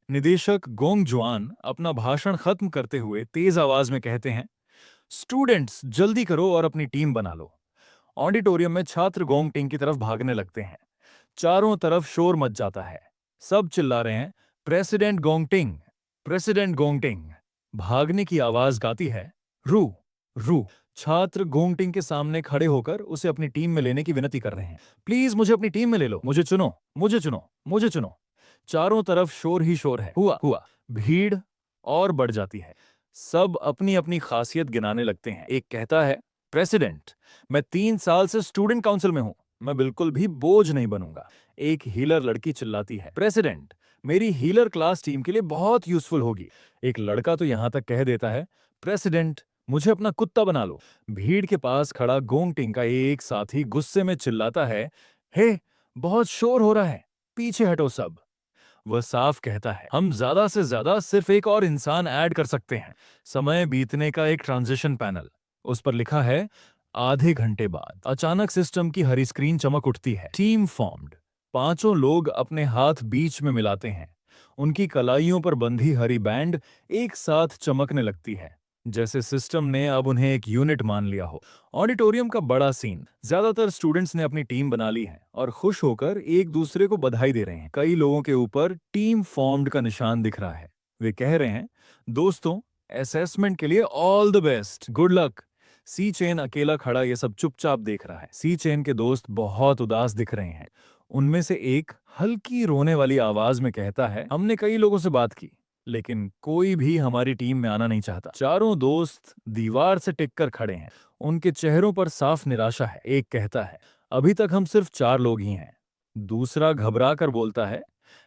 निदेशक गोंग जुआन अपना भाषण खत्म करते हुए तेज आवाज में कहते हैं, स्टूडेंट्स जल्दी करो और अपनी टीम बना लो। ऑडिटोरियम में छात्र गोंग टिंग की तरफ भागने लगते हैं। चारों तरफ शोर मच जाता है। सब चिल्ला रहे हैं, प्रेसिडेंट गोंग टिंग, प्रेसिडेंट गोंग टिंग। भागने की आवाज गाती है, रू रू। छात्र गोंग टिंग के सामने खड़े होकर उसे अपनी टीम में लेने की विनती कर रहे हैं। प्लीज मुझे अपनी टीम में ले लो, मुझे चुनो, मुझे चुनो, मुझे चुनो। चारों तरफ शोर ही शोर है। हुआ हुआ। भीड़ और बढ़ जाती है। सब अपनी अपनी खासियत गिनाने लगते हैं। एक कहता है, प्रेसिडेंट, मैं 3 साल से स्टूडेंट काउंसिल में हूं, मैं बिल्कुल भी बोझ नहीं बनूंगा। एक हीलर लड़की चिल्लाती है, प्रेसिडेंट, मेरी हीलर क्लास टीम के लिए बहुत यूजफुल होगी। एक लड़का तो यहां तक कह देता है, प्रेसिडेंट, मुझे अपना कुत्ता बना लो। भीड़ के पास खड़ा गोंग टिंग का एक साथी गुस्से में चिल्लाता है, हे, बहुत शोर हो रहा है, पीछे हटो सब। वह साफ कहता है, हम ज्यादा से ज्यादा सिर्फ एक और इंसान ऐड कर सकते हैं। समय बीतने का एक ट्रांजिशन पैनल, उस पर लिखा है, आधे घंटे बाद अचानक सिस्टम की हरी स्क्रीन चमक उठती है। Team formed. पांचों लोग अपने हाथ बीच में मिलाते हैं। उनकी कलाइयों पर बंधी हरी बैंड एक साथ चमकने लगती है, जैसे सिस्टम ने अब उन्हें एक यूनिट मान लिया हो। ऑडिटोरियम का बड़ा सीन। ज्यादातर स्टूडेंट्स ने अपनी टीम बना ली है और खुश होकर एक दूसरे को बधाई दे रहे हैं। कई लोगों के ऊपर टीम फॉर्म्ड का निशान दिख रहा है। वे कह रहे हैं, दोस्तों, असेसमेंट के लिए all the best, good luck. सी चेन अकेला खड़ा ये सब चुपचाप देख रहा है। सी चेन के दोस्त बहुत उदास दिख रहे हैं। उनमें से एक हल्की रोने वाली आवाज में कहता है, हमने कई लोगों से बात की, लेकिन कोई भी हमारी टीम में आना नहीं चाहता। चारों दोस्त दीवार से टिक कर खड़े हैं। उनके चेहरों पर साफ निराशा है। एक कहता है, अभी तक हम सिर्फ 4 लोग ही हैं। दूसरा घबरा कर बोलता है,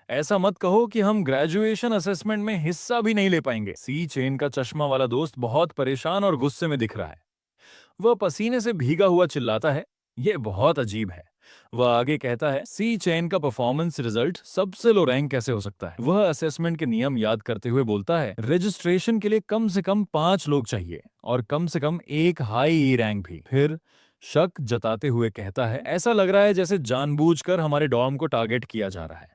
ऐसा मत कहो कि हम ग्रेजुएशन असेसमेंट में हिस्सा भी नहीं ले पाएंगे। सी चेन का चश्मा वाला दोस्त बहुत परेशान और गुस्से में दिख रहा है। वह पसीने से भीगा हुआ चिल्लाता है, यह बहुत अजीब है। वह आगे कहता है, सी चेन का परफॉर्मेंस रिजल्ट सबसे लो रैंक कैसे हो सकता है। वह असेसमेंट के नियम याद करते हुए बोलता है, रजिस्ट्रेशन के लिए कम से कम 5 लोग चाहिए और कम से कम एक हाई ई रैंक भी। फिर शक जताते हुए कहता है, ऐसा लग रहा है जैसे जानबूझकर हमारे डॉर्म को टारगेट किया जा रहा है।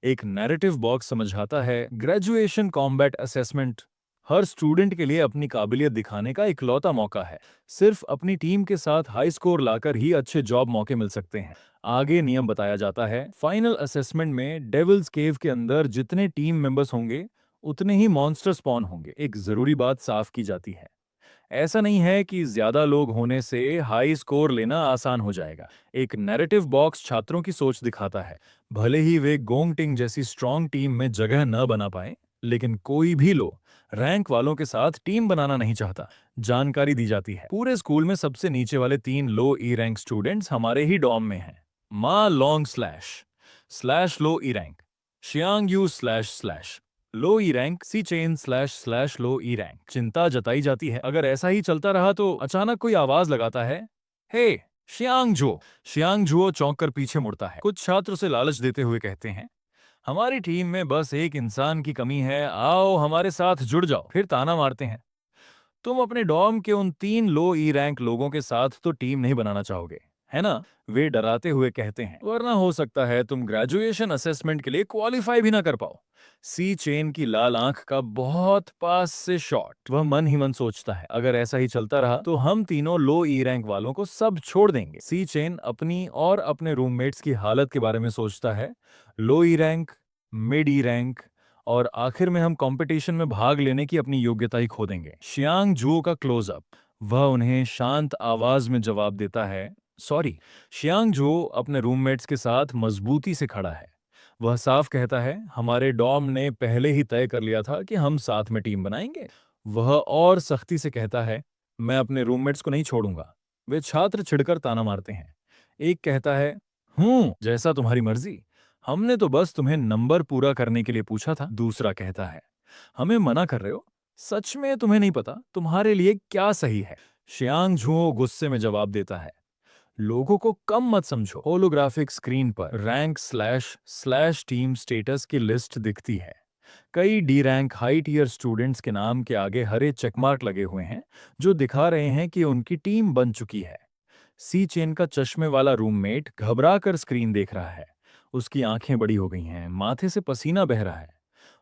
एक नैरेटिव बॉक्स समझाता है, ग्रेजुएशन कॉम्बैट असेसमेंट हर स्टूडेंट के लिए अपनी काबिलियत दिखाने का इकलौता मौका है। सिर्फ अपनी टीम के साथ हाई स्कोर लाकर ही अच्छे जॉब मौके मिल सकते हैं। आगे नियम बताया जाता है, फाइनल असेसमेंट में डेविल्स केव के अंदर जितने टीम मेंबर्स होंगे उतने ही मॉन्स्टर स्पॉन होंगे। एक जरूरी बात साफ की जाती है, ऐसा नहीं है कि ज्यादा लोग होने से हाई स्कोर लेना आसान हो जाएगा। एक नैरेटिव बॉक्स छात्रों की सोच दिखाता है। भले ही वे गोंग टिंग जैसी स्ट्रांग टीम में जगह न बना पाए, लेकिन कोई भी लो रैंक वालों के साथ टीम बनाना नहीं चाहता। जानकारी दी जाती है, पूरे स्कूल में सबसे नीचे वाले 3 लो ई रैंक स्टूडेंट्स हमारे ही डॉम में हैं। मा लॉन्ग स्लैश स्लैश लो ई रैंक, शियांग यू स्लैश स्लैश लो ई रैंक, सी चेन स्लैश स्लैश लो ई रैंक। चिंता जताई जाती है, अगर ऐसा ही चलता रहा तो अचानक कोई आवाज लगाता है, हे शियांग जो। शियांग जुओ चौंक कर पीछे मुड़ता है। कुछ छात्र उसे लालच देते हुए कहते हैं, हमारी टीम में बस एक इंसान की कमी है, आओ हमारे साथ जुड़ जाओ। फिर ताना मारते हैं, तुम अपने डॉर्म के उन 3 लो ई रैंक लोगों के साथ तो टीम नहीं बनाना चाहोगे, है ना। वे डराते हुए कहते हैं, वरना हो सकता है तुम ग्रेजुएशन असेसमेंट के लिए क्वालिफाई भी ना कर पाओ। सी चेन की लाल आंख का बहुत पास से शॉट। वह मन ही मन सोचता है, अगर ऐसा ही चलता रहा तो हम तीनों लो ई रैंक वालों को सब छोड़ देंगे। सी चेन अपनी और अपने रूममेट्स की हालत के बारे में सोचता है। लो ई रैंक, मिड ई रैंक और आखिर में हम कंपटीशन में भाग लेने की अपनी योग्यता ही खो देंगे। शियांग जुओ का क्लोजअप। वह उन्हें शांत आवाज में जवाब देता है, सॉरी। शियांग जुओ अपने रूममेट्स के साथ मजबूती से खड़ा है। वह साफ कहता है, हमारे डॉर्म ने पहले ही तय कर लिया था कि हम साथ में टीम बनाएंगे। वह और सख्ती से कहता है, मैं अपने रूममेट्स को नहीं छोड़ूंगा। वे छात्र छिड़कर ताना मारते हैं। एक कहता है, जैसा तुम्हारी मर्जी, हमने तो बस तुम्हें नंबर पूरा करने के लिए पूछा था। दूसरा कहता है, हमें मना कर रहे हो, सच में तुम्हें नहीं पता तुम्हारे लिए क्या सही है। शियांग झुओ गुस्से में जवाब देता है, लोगों को कम मत समझो। होलोग्राफिक स्क्रीन पर rank slash slash team status की लिस्ट दिखती है। कई D rank high tier students के नाम के आगे हरे चेकमार्क लगे हुए हैं, जो दिखा रहे हैं कि उनकी टीम बन चुकी है। सी चेन का चश्मे वाला रूममेट घबरा कर स्क्रीन देख रहा है। उसकी आंखें बड़ी हो गई हैं, माथे से पसीना बह रहा है।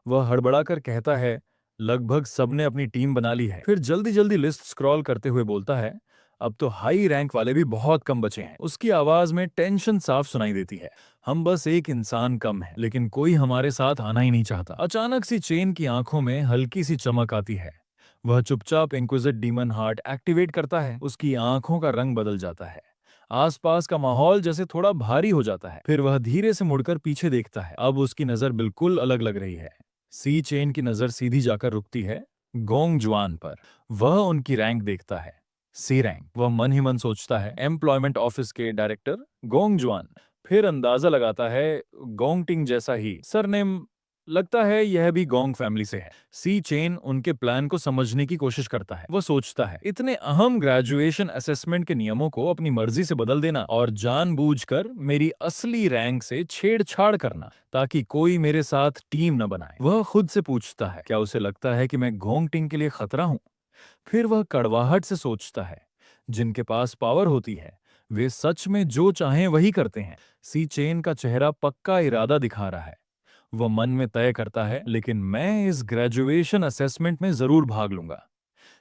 वह हड़बड़ाकर कहता है, लगभग सबने अपनी टीम बना ली है। फिर जल्दी जल्दी लिस्ट स्क्रॉल करते हुए बोलता है, अब तो हाई रैंक वाले भी बहुत कम बचे हैं। उसकी आवाज में टेंशन साफ सुनाई देती है। हम बस एक इंसान कम है, लेकिन कोई हमारे साथ आना ही नहीं चाहता। अचानक सी चेन की आंखों में हल्की सी चमक आती है। वह चुपचाप इंक्विजिट डीमन हार्ट एक्टिवेट करता है। उसकी आंखों का रंग बदल जाता है। आसपास का माहौल जैसे थोड़ा भारी हो जाता है। फिर वह धीरे से मुड़कर पीछे देखता है। अब उसकी नजर बिल्कुल अलग लग रही है। सी चेन की नजर सीधी जाकर रुकती है गोंग जुआन पर। वह उनकी रैंक देखता है, सी रैंक। वह मन ही मन सोचता है, एम्प्लॉयमेंट ऑफिस के डायरेक्टर गोंग जुआन। फिर अंदाजा लगाता है, गोंगटिंग जैसा ही सरनेम, लगता है यह भी गोंग फैमिली से है। सी चेन उनके प्लान को समझने की कोशिश करता है। वो सोचता है, इतने अहम ग्रेजुएशन असेसमेंट के नियमों को अपनी मर्जी से बदल देना और जानबूझकर मेरी असली रैंक से छेड़छाड़ करना ताकि कोई मेरे साथ टीम न बनाए। वह खुद से पूछता है, क्या उसे लगता है कि मैं गोंगटिंग के लिए खतरा हूं? फिर वह कड़वाहट से सोचता है, जिनके पास पावर होती है वे सच में जो चाहें वही करते हैं। सी चेन का चेहरा पक्का इरादा दिखा रहा है। वह मन में तय करता है, लेकिन मैं इस ग्रेजुएशन असेसमेंट में जरूर भाग लूंगा।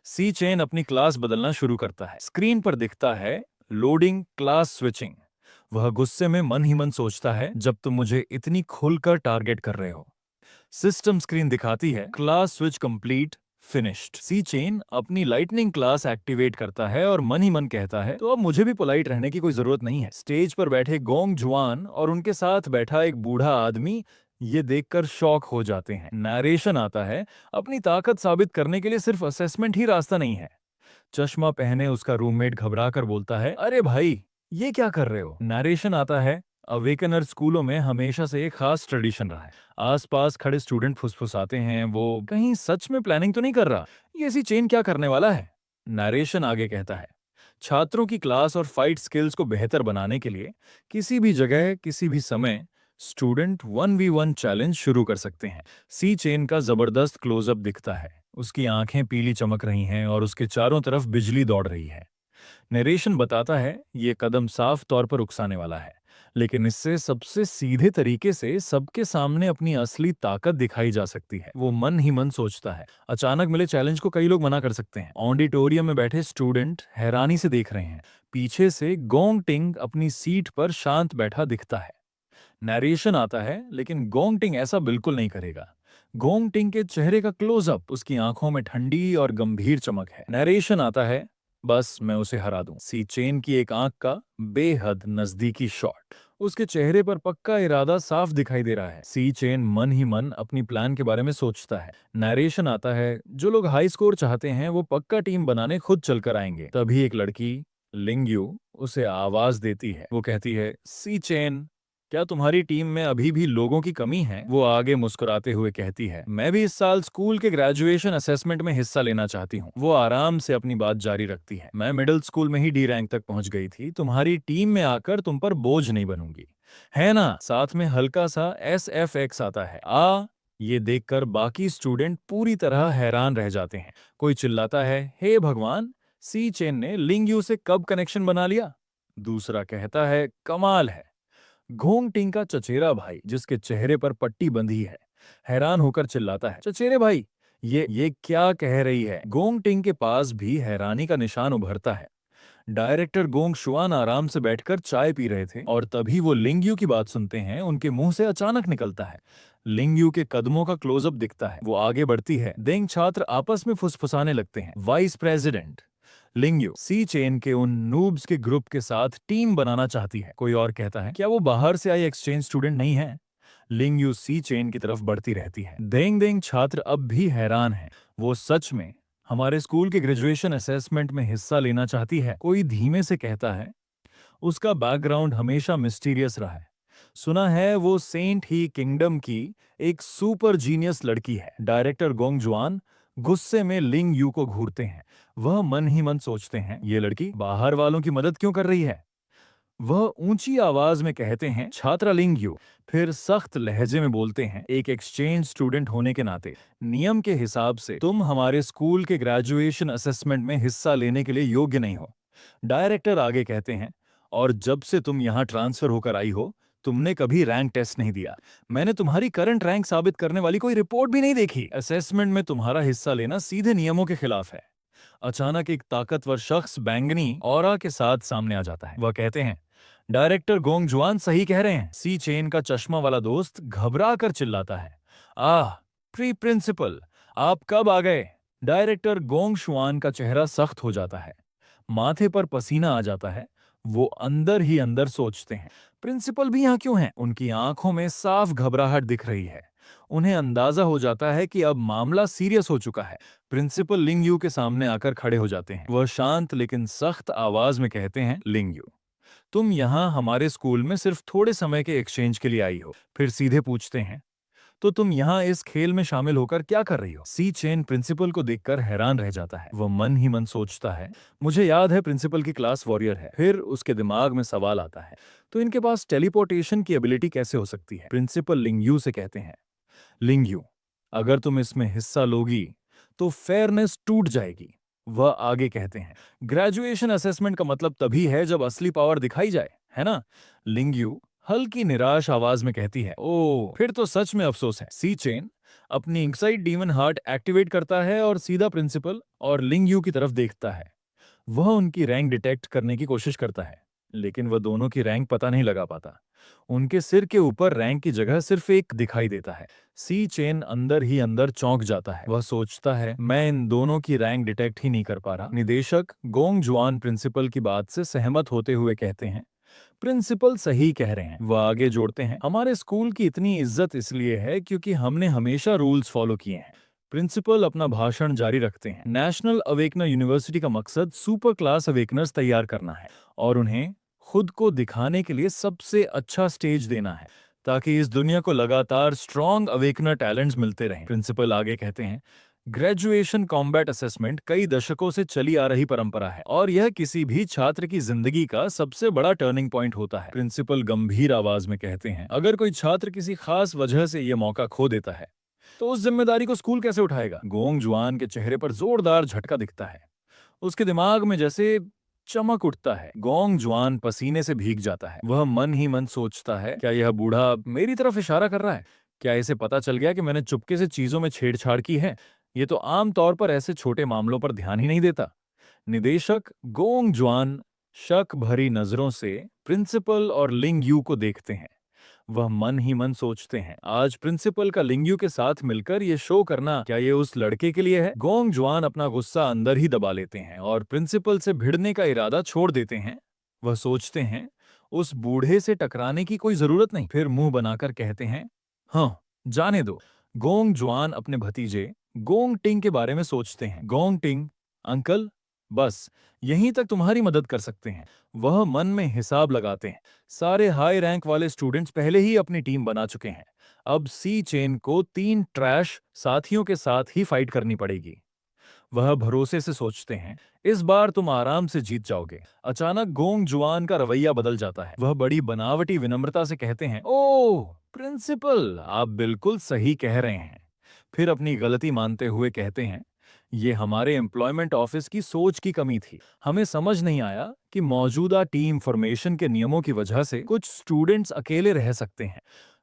सी चेन अपनी क्लास बदलना शुरू करता है। स्क्रीन पर दिखता है, लोडिंग क्लास स्विचिंग। वह गुस्से में मन ही मन सोचता है, जब तुम मुझे इतनी खुलकर टारगेट कर रहे हो। सिस्टम स्क्रीन दिखाती है, क्लास स्विच कंप्लीट, फिनिश्ड। सी चेन अपनी लाइटनिंग क्लास एक्टिवेट करता है और मन ही मन कहता है, तो अब मुझे भी पोलाइट रहने की कोई जरूरत नहीं है। स्टेज पर बैठे गोंग जुआन और उनके साथ बैठा एक बूढ़ा आदमी ये देखकर शॉक हो जाते हैं। नरेशन आता है, अपनी ताकत साबित करने के लिए सिर्फ असेसमेंट ही रास्ता नहीं है। चश्मा पहने उसका रूममेट घबरा कर बोलता है, अरे भाई, ये क्या कर रहे हो? नरेशन आता है, अवेकनर स्कूलों में हमेशा से एक खास ट्रेडिशन रहा है। आसपास खड़े स्टूडेंट फुसफुसाते हैं, वो कहीं सच में प्लानिंग तो नहीं कर रहा? ये ऐसी चेन क्या करने वाला है? नरेशन आगे कहता है, छात्रों की क्लास और फाइट स्किल्स को बेहतर बनाने के लिए किसी भी जगह किसी भी समय स्टूडेंट 1v1 चैलेंज शुरू कर सकते हैं। सी चेन का जबरदस्त क्लोजअप दिखता है। उसकी आंखें पीली चमक रही हैं और उसके चारों तरफ बिजली दौड़ रही है। नरेशन बताता है, ये कदम साफ तौर पर उकसाने वाला है, लेकिन इससे सबसे सीधे तरीके से सबके सामने अपनी असली ताकत दिखाई जा सकती है। वो मन ही मन सोचता है, अचानक मिले चैलेंज को कई लोग मना कर सकते हैं। ऑडिटोरियम में बैठे स्टूडेंट हैरानी से देख रहे हैं। पीछे से गोंग टिंग अपनी सीट पर शांत बैठा दिखता है। नरेशन आता है, लेकिन गोंग टिंग ऐसा बिल्कुल नहीं करेगा। गोंग टिंग के चेहरे का क्लोजअप, उसकी आंखों में ठंडी और गंभीर चमक है। नरेशन आता है, बस मैं उसे हरा दूं। सी चेन की एक आंख का बेहद नजदीकी शॉट, उसके चेहरे पर पक्का इरादा साफ दिखाई दे रहा है। सी चेन मन ही मन अपनी प्लान के बारे में सोचता है। नरेशन आता है, जो लोग हाई स्कोर चाहते हैं वो पक्का टीम बनाने खुद चलकर आएंगे। तभी एक लड़की, लिंगयू, उसे आवाज देती है। वो कहती है, सी चेन, क्या तुम्हारी टीम में अभी भी लोगों की कमी है? वो आगे मुस्कुराते हुए कहती है, मैं भी इस साल स्कूल के ग्रेजुएशन असेसमेंट में हिस्सा लेना चाहती हूँ। वो आराम से अपनी बात जारी रखती है, मैं मिडिल स्कूल में ही डी रैंक तक पहुंच गई थी। तुम्हारी टीम में आकर तुम पर बोझ नहीं बनूंगी, है ना? साथ में हल्का सा SFX आता है। ये देखकर बाकी स्टूडेंट पूरी तरह हैरान रह जाते हैं। कोई चिल्लाता है, हे भगवान, सी चेन ने लिंगयू से कब कनेक्शन बना लिया? दूसरा कहता है, कमाल है। घोंग टिंग का चचेरा भाई, जिसके चेहरे पर पट्टी बंधी है, हैरान होकर चिल्लाता है, चचेरे भाई, ये क्या कह रही है? गोंग टिंग के पास भी हैरानी का निशान उभरता है। डायरेक्टर गोंग शुआन आराम से बैठकर चाय पी रहे थे और तभी वो लिंगयू की बात सुनते हैं। उनके मुंह से अचानक निकलता है, लिंगयू के कदमों का क्लोजअप दिखता है। वो आगे बढ़ती है। देंग छात्र आपस में फुसफुसाने लगते हैं। वाइस प्रेसिडेंट लिंगयू सी चेन के उन नूब्स के ग्रुप के साथ टीम बनाना चाहती है। कोई और कहता है, क्या वो बाहर से आई एक्सचेंज स्टूडेंट नहीं है? लिंगयू सी चेन की तरफ बढ़ती रहती है। देंग देंग छात्र अब भी हैरान हैं। वो सच में हमारे स्कूल के ग्रेजुएशन असेसमेंट में हिस्सा लेना चाहती है। कोई धीमे से कहता है, उसका बैकग्राउंड हमेशा मिस्टीरियस रहा है। सुना है वो सेंट ही किंगडम की एक सुपर जीनियस लड़की है। डायरेक्टर गोंग जुआन गुस्से में लिंग यू को घूरते हैं। वह मन ही मन सोचते हैं, ये लड़की बाहर वालों की मदद क्यों कर रही है? वह ऊंची आवाज में कहते हैं, छात्रा लिंग यू। फिर सख्त लहजे में बोलते हैं, एक एक्सचेंज स्टूडेंट होने के नाते नियम के हिसाब से तुम हमारे स्कूल के ग्रेजुएशन असेसमेंट में हिस्सा लेने के लिए योग्य नहीं हो। डायरेक्टर आगे कहते हैं, और जब से तुम यहाँ ट्रांसफर होकर आई हो तुमने कभी रैंक टेस्ट नहीं दिया। मैंने तुम्हारी करंट रैंक साबित करने वाली कोई रिपोर्ट भी नहीं देखी। असेसमेंट में तुम्हारा हिस्सा लेना सीधे नियमों के खिलाफ है। अचानक एक ताकतवर शख्स बैंगनी ऑरा के साथ सामने आ जाता है। वह कहते हैं, डायरेक्टर गोंग जुआन सही कह रहे हैं। सी चेन का चश्मा वाला दोस्त घबरा कर चिल्लाता है, आह, प्री प्रिंसिपल, आप कब आ गए? डायरेक्टर गोंग शुआन का चेहरा सख्त हो जाता है, माथे पर पसीना आ जाता है। वो अंदर ही अंदर सोचते हैं, प्रिंसिपल भी यहाँ क्यों हैं? उनकी आंखों में साफ घबराहट दिख रही है। उन्हें अंदाजा हो जाता है कि अब मामला सीरियस हो चुका है। प्रिंसिपल लिंग यू के सामने आकर खड़े हो जाते हैं। वह शांत लेकिन सख्त आवाज में कहते हैं, लिंग यू, तुम यहाँ हमारे स्कूल में सिर्फ थोड़े समय के एक्सचेंज के लिए आई हो। फिर सीधे पूछते हैं, तो तुम यहाँ इस खेल में शामिल होकर क्या कर रही हो? सी चेन प्रिंसिपल को देखकर हैरान रह जाता है। वह मन ही मन सोचता है, मुझे याद है प्रिंसिपल की क्लास वॉरियर है। फिर उसके दिमाग में सवाल आता है, तो इनके पास टेलीपोर्टेशन की एबिलिटी कैसे हो सकती है? प्रिंसिपल लिंगयू से कहते हैं, लिंगयू, अगर तुम इसमें हिस्सा लोगी तो फेयरनेस टूट जाएगी। वह आगे कहते हैं, ग्रेजुएशन असेसमेंट का मतलब तभी है जब असली पावर दिखाई जाए, है ना? लिंगयू हल्की निराश आवाज में कहती है, ओ, फिर तो सच में अफसोस है। सी चेन अपनी इनसाइड डीमन हार्ट एक्टिवेट करता है और सीधा प्रिंसिपल और लिंगयू की तरफ देखता है। वह उनकी रैंक डिटेक्ट करने की कोशिश करता है, लेकिन वह दोनों की रैंक पता नहीं लगा पाता। उनके सिर के ऊपर रैंक की जगह सिर्फ एक दिखाई देता है। सी चेन अंदर ही अंदर चौंक जाता है। वह सोचता है, मैं इन दोनों की रैंक डिटेक्ट ही नहीं कर पा रहा। निदेशक गोंग जुआन प्रिंसिपल की बात से सहमत होते हुए कहते हैं, प्रिंसिपल सही कह रहे हैं। वह आगे जोड़ते हैं, हमारे स्कूल की इतनी इज्जत इसलिए है क्योंकि हमने हमेशा रूल्स फॉलो किए हैं। प्रिंसिपल अपना भाषण जारी रखते हैं, नेशनल अवेकनर यूनिवर्सिटी का मकसद सुपर क्लास अवेकनर्स तैयार करना है और उन्हें खुद को दिखाने के लिए सबसे अच्छा स्टेज देना है, ताकि इस दुनिया को लगातार स्ट्रॉन्ग अवेकनर टैलेंट्स मिलते रहें। प्रिंसिपल आगे कहते हैं, ग्रेजुएशन कॉम्बैट असेसमेंट कई दशकों से चली आ रही परंपरा है और यह किसी भी छात्र की जिंदगी का सबसे बड़ा टर्निंग पॉइंट होता है। प्रिंसिपल गंभीर आवाज में कहते हैं, अगर कोई छात्र किसी खास वजह से यह मौका खो देता है तो उस जिम्मेदारी को स्कूल कैसे उठाएगा? गोंग जुआन के चेहरे पर जोरदार झटका दिखता है। उसके दिमाग में जैसे चमक उठता है। गोंग जुआन पसीने से भीग जाता है। वह मन ही मन सोचता है, क्या यह बूढ़ा मेरी तरफ इशारा कर रहा है? क्या इसे पता चल गया कि मैंने चुपके से चीजों में छेड़छाड़ की है? ये तो आम तौर पर ऐसे छोटे मामलों पर ध्यान ही नहीं देता। निदेशक गोंग जुआन शक भरी नजरों से प्रिंसिपल और लिंग यू को देखते हैं। वह मन ही मन सोचते हैं, आज प्रिंसिपल का लिंगयू के साथ मिलकर ये शो करना, क्या ये उस लड़के के लिए है? गोंग जुआन अपना गुस्सा अंदर ही दबा लेते हैं और प्रिंसिपल से भिड़ने का इरादा छोड़ देते हैं। वह सोचते हैं, उस बूढ़े से टकराने की कोई जरूरत नहीं। फिर मुंह बनाकर कहते हैं, हाँ, जाने दो। गोंग जुआन अपने भतीजे गोंग टिंग के बारे में सोचते हैं। गोंग टिंग, अंकल, बस यहीं तक तुम्हारी मदद कर सकते हैं। वह मन में हिसाब लगाते हैं, सारे हाई रैंक वाले स्टूडेंट्स पहले ही अपनी टीम बना चुके हैं। अब सी चेन को 3 ट्रैश साथियों के साथ ही फाइट करनी पड़ेगी। वह भरोसे से सोचते हैं, इस बार तुम आराम से जीत जाओगे। अचानक गोंग जुआन का रवैया बदल जाता है। वह बड़ी बनावटी विनम्रता से कहते हैं, ओह प्रिंसिपल, आप बिल्कुल सही कह रहे हैं। फिर अपनी गलती मानते हुए कहते हैं, ये हमारे एम्प्लॉयमेंट ऑफिस की सोच की कमी थी। हमें समझ नहीं आया कि मौजूदा टीम फॉर्मेशन के नियमों की वजह से कुछ स्टूडेंट्स अकेले रह सकते हैं।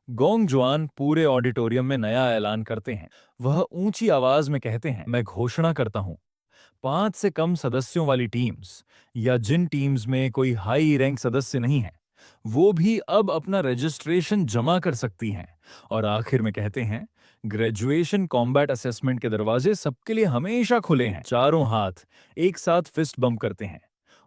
गोंग जुआन पूरे ऑडिटोरियम में नया ऐलान करते हैं। वह ऊंची आवाज में कहते हैं, मैं घोषणा करता हूं, 5 से कम सदस्यों वाली टीम्स या जिन टीम्स में कोई हाई रैंक सदस्य नहीं है, वो भी अब अपना रजिस्ट्रेशन जमा कर सकती हैं। और आखिर में कहते हैं, ग्रेजुएशन कॉम्बैट असेसमेंट के दरवाजे सबके लिए हमेशा खुले हैं। चारों हाथ एक साथ फिस्ट बम्प करते हैं।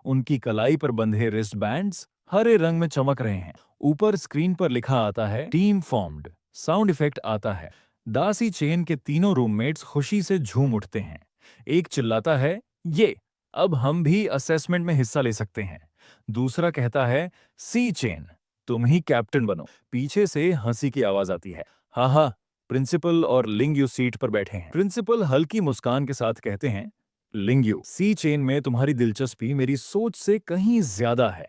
उनकी कलाई पर बंधे रिस्ट बैंड्स हरे रंग में चमक रहे हैं। ऊपर स्क्रीन पर लिखा आता है, टीम फॉर्म्ड। साउंड इफेक्ट आता है। दासी चेन के तीनों रूममेट्स खुशी से झूम उठते हैं। एक चिल्लाता है, ये, अब हम भी असेसमेंट में हिस्सा ले सकते हैं। दूसरा कहता है, सी चेन, तुम ही कैप्टन बनो। पीछे से हंसी की आवाज आती है, हा हा। प्रिंसिपल और लिंगयू सीट पर बैठे हैं। प्रिंसिपल हल्की मुस्कान के साथ कहते हैं, लिंगयू, सी चेन में तुम्हारी दिलचस्पी मेरी सोच से कहीं ज्यादा है।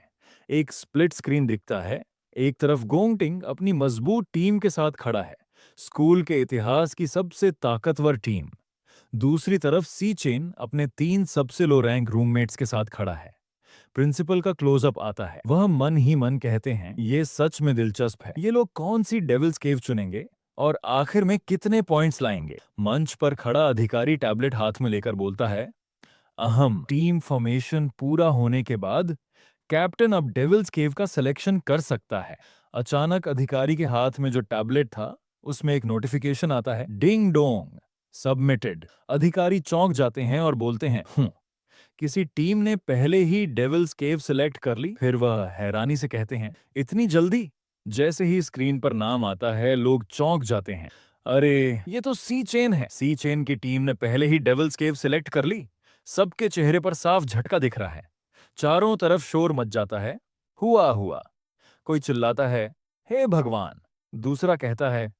एक स्प्लिट स्क्रीन दिखता है। एक तरफ गोंगटिंग अपनी मजबूत टीम के साथ खड़ा है, स्कूल के इतिहास की सबसे ताकतवर टीम। दूसरी तरफ सी चेन अपने 3 सबसे लो रैंक रूममेट्स के साथ खड़ा है। प्रिंसिपल का क्लोजअप आता है। वह मन ही मन कहते हैं, ये सच में दिलचस्प है। ये लोग कौन सी डेविल्स केव चुनेंगे और आखिर में कितने पॉइंट्स लाएंगे। मंच पर खड़ा अधिकारी टैबलेट हाथ में लेकर बोलता है, अहम टीम फॉर्मेशन पूरा होने के बाद कैप्टन अब डेविल्स केव का सिलेक्शन कर सकता है। अचानक अधिकारी के हाथ में जो टैबलेट था उसमें एक नोटिफिकेशन आता है, डिंग डोंग, सबमिटेड। अधिकारी चौंक जाते हैं और बोलते हैं, किसी टीम ने पहले ही डेविल्स केव सिलेक्ट कर ली। फिर वह हैरानी से कहते हैं, इतनी जल्दी। जैसे ही स्क्रीन पर नाम आता है लोग चौंक जाते हैं। अरे ये तो सी चेन है। सी चेन की टीम ने पहले ही डेविल्स केव सिलेक्ट कर ली। सबके चेहरे पर साफ झटका दिख रहा है। चारों तरफ शोर मच जाता है। हुआ हुआ। कोई चिल्लाता है, हे भगवान। दूसरा कहता है,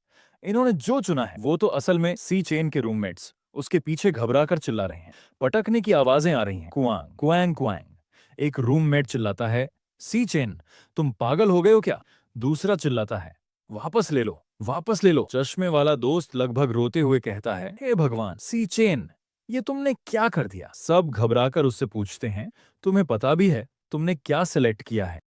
इन्होंने जो चुना है वो तो असल में सी चेन के रूममेट्स उसके पीछे घबराकर चिल्ला रहे हैं। पटकने की आवाजें आ रही हैं, कुआंग कुआंग कुआंग। एक रूममेट चिल्लाता है, सी चेन तुम पागल हो गए हो क्या। दूसरा चिल्लाता है, वापस ले लो, वापस ले लो। चश्मे वाला दोस्त लगभग रोते हुए कहता है, हे भगवान, सी चेन ये तुमने क्या कर दिया। सब घबराकर उससे पूछते हैं, तुम्हें पता भी है तुमने क्या सिलेक्ट किया है।